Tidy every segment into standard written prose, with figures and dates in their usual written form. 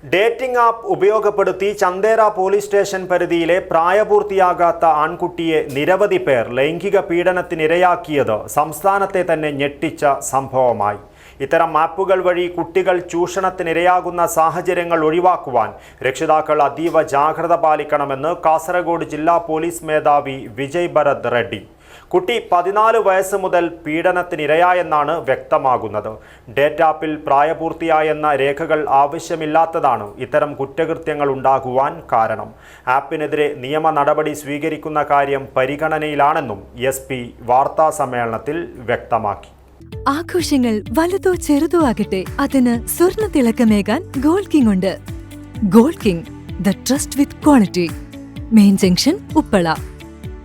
Dating app ഉപയോഗപ്പെടുത്തി Chandera police station പരിധിയിലെ പ്രായപൂർത്തിയാകാത്ത ആൺകുട്ടിയെ നിരവധി പേർ ലൈംഗിക പീഡനത്തിനിരയാക്കിയത് സംസ്ഥാനത്തെ തന്നെ ഞെട്ടിച്ച സംഭവമായി. ഇത്തരം ആപ്പുകൾ വഴി കുട്ടികൾ ചൂഷണത്തിനിരയാകുന്ന സാഹചര്യങ്ങൾ ഒഴിവാക്കുവാൻ രക്ഷിതാക്കൾ അതീവ ജാഗ്രത പാലിക്കണമെന്ന് കാസർഗോഡ് ജില്ലാ പോലീസ് മേധാവി വിജയ് ഭരത് റെഡ്ഡി. കുട്ടി 14 വയസ്സ് മുതൽ പീഡനത്തിനിരയായെന്നാണ് വ്യക്തമാകുന്നത്. ഡേറ്റ് ആപ്പിൽ പ്രായപൂർത്തിയായെന്ന രേഖകൾ ആവശ്യമില്ലാത്തതാണ് ഇത്തരം കുറ്റകൃത്യങ്ങൾ ഉണ്ടാകുവാൻ കാരണം. ആപ്പിനെതിരെ നിയമ നടപടി സ്വീകരിക്കുന്ന കാര്യം പരിഗണനയിലാണെന്നും SP വാർത്താ സമ്മേളനത്തിൽ വ്യക്തമാക്കി. ആഘോഷങ്ങൾ വലുതോ ചെറുതോ ആകട്ടെ, അതിന് സ്വർണ്ണ തിളക്കമേകാൻ ഗോൾഡ് കിങ് ഉണ്ട്. Gold king, the trust with quality. Main junction, Uppala.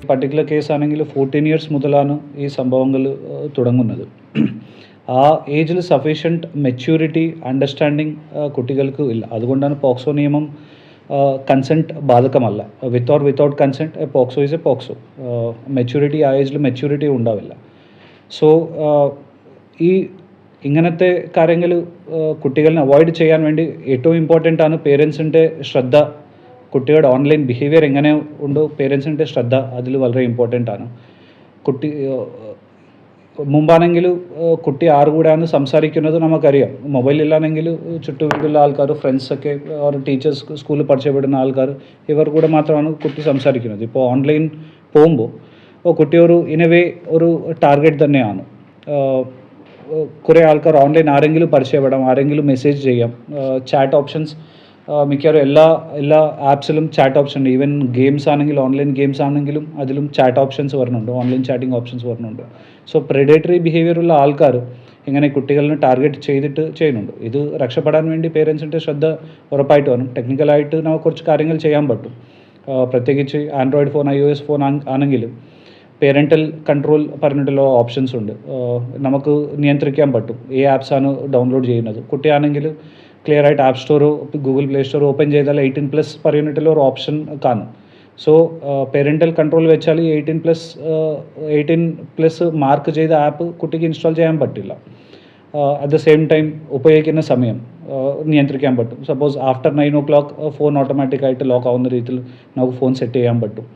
Particular case ആണെങ്കിൽ 14 ഇയേഴ്സ് മുതലാണ് ഈ സംഭവങ്ങൾ തുടങ്ങുന്നത്. ആ ഏജിൽ സഫീഷ്യൻറ്റ് മെച്യൂരിറ്റി അണ്ടർസ്റ്റാൻഡിങ് കുട്ടികൾക്ക് ഇല്ല. അതുകൊണ്ടാണ് പോക്സോ നിയമം കൺസെൻറ്റ് ബാധകമല്ല. With or without consent POCSO is A POCSO. Maturity ആ ഏജിൽ മെച്യൂരിറ്റി ഉണ്ടാവില്ല. സോ ഈ ഇങ്ങനത്തെ കാര്യങ്ങൾ കുട്ടികളെ അവോയ്ഡ് ചെയ്യാൻ വേണ്ടി ഏറ്റവും ഇമ്പോർട്ടൻ്റ് ആണ് പേരൻസിൻ്റെ ശ്രദ്ധ. കുട്ടിയുടെ ഓൺലൈൻ ബിഹേവിയർ എങ്ങനെ ഉണ്ടോ പേരൻസിൻ്റെ ശ്രദ്ധ അതിൽ വളരെ ഇമ്പോർട്ടൻ്റ് ആണ്. മുമ്പാണെങ്കിൽ കുട്ടി ആരുകൂടെയാണ് സംസാരിക്കുന്നത് നമുക്കറിയാം. മൊബൈലില്ലാണെങ്കിൽ ചുറ്റുമുള്ള ആൾക്കാർ, ഫ്രണ്ട്സൊക്കെ, ഓർ ടീച്ചേഴ്സ്, സ്കൂളിൽ പരിചയപ്പെടുന്ന ആൾക്കാർ, ഇവർ കൂടെ മാത്രമാണ് കുട്ടി സംസാരിക്കുന്നത്. ഇപ്പോൾ ഓൺലൈൻ പോകുമ്പോൾ കുട്ടി ഇനവേ ഒരു ടാർഗറ്റ് തന്നെയാണ്. കുറേ ആൾക്കാർ ഓൺലൈൻ ആരെങ്കിലും പരിചയപ്പെടാം, ആരെങ്കിലും മെസ്സേജ് ചെയ്യാം. ചാറ്റ് ഓപ്ഷൻസ് മിക്കവാറും എല്ലാ ആപ്സിലും ചാറ്റ് ഓപ്ഷൻ ഉണ്ട്. ഈവൻ ഗെയിംസ് ആണെങ്കിൽ, ഓൺലൈൻ ഗെയിംസ് ആണെങ്കിലും അതിലും ചാറ്റ് ഓപ്ഷൻസ് വരുന്നുണ്ട്, ഓൺലൈൻ ചാറ്റിംഗ് ഓപ്ഷൻസ് വരുന്നുണ്ട്. സോ പ്രെഡേറ്ററി ബിഹേവിയറുള്ള ആൾക്കാർ ഇങ്ങനെ കുട്ടികളെ ടാർഗറ്റ് ചെയ്തിട്ട് ചെയ്യുന്നുണ്ട്. ഇത് രക്ഷപ്പെടാൻ വേണ്ടി പേരൻസിൻ്റെ ശ്രദ്ധ ഉറപ്പായിട്ട് വേണം. ടെക്നിക്കലായിട്ട് നമുക്ക് കുറച്ച് കാര്യങ്ങൾ ചെയ്യാൻ പറ്റും. പ്രത്യേകിച്ച് ആൻഡ്രോയിഡ് ഫോൺ, iOS ഫോൺ ആണെങ്കിലും പേരൻ്റൽ കൺട്രോൾ പറഞ്ഞിട്ടുള്ള ഓപ്ഷൻസ് ഉണ്ട്. നമുക്ക് നിയന്ത്രിക്കാൻ പറ്റും ഈ ആപ്സാണ് ഡൗൺലോഡ് ചെയ്യുന്നത്. കുട്ടിയാണെങ്കിൽ ക്ലിയർ ആയിട്ട് ആപ്പ് സ്റ്റോറോ ഗൂഗിൾ പ്ലേ സ്റ്റോറോ ഓപ്പൺ ചെയ്താൽ 18+ പറഞ്ഞിട്ടുള്ള ഒരു ഓപ്ഷൻ കാണും. സോ പേരൻ്റൽ കൺട്രോൾ വെച്ചാൽ ഈ 18+ മാർക്ക് ചെയ്ത ആപ്പ് കുട്ടിക്ക് ഇൻസ്റ്റാൾ ചെയ്യാൻ പറ്റില്ല. അറ്റ് ദ സെയിം ടൈം ഉപയോഗിക്കുന്ന സമയം നിയന്ത്രിക്കാൻ പറ്റും. സപ്പോസ് ആഫ്റ്റർ 9 o'clock ഫോൺ ഓട്ടോമാറ്റിക്കായിട്ട് ലോക്ക് ആവുന്ന രീതിയിൽ നമുക്ക് ഫോൺ സെറ്റ് ചെയ്യാൻ പറ്റും.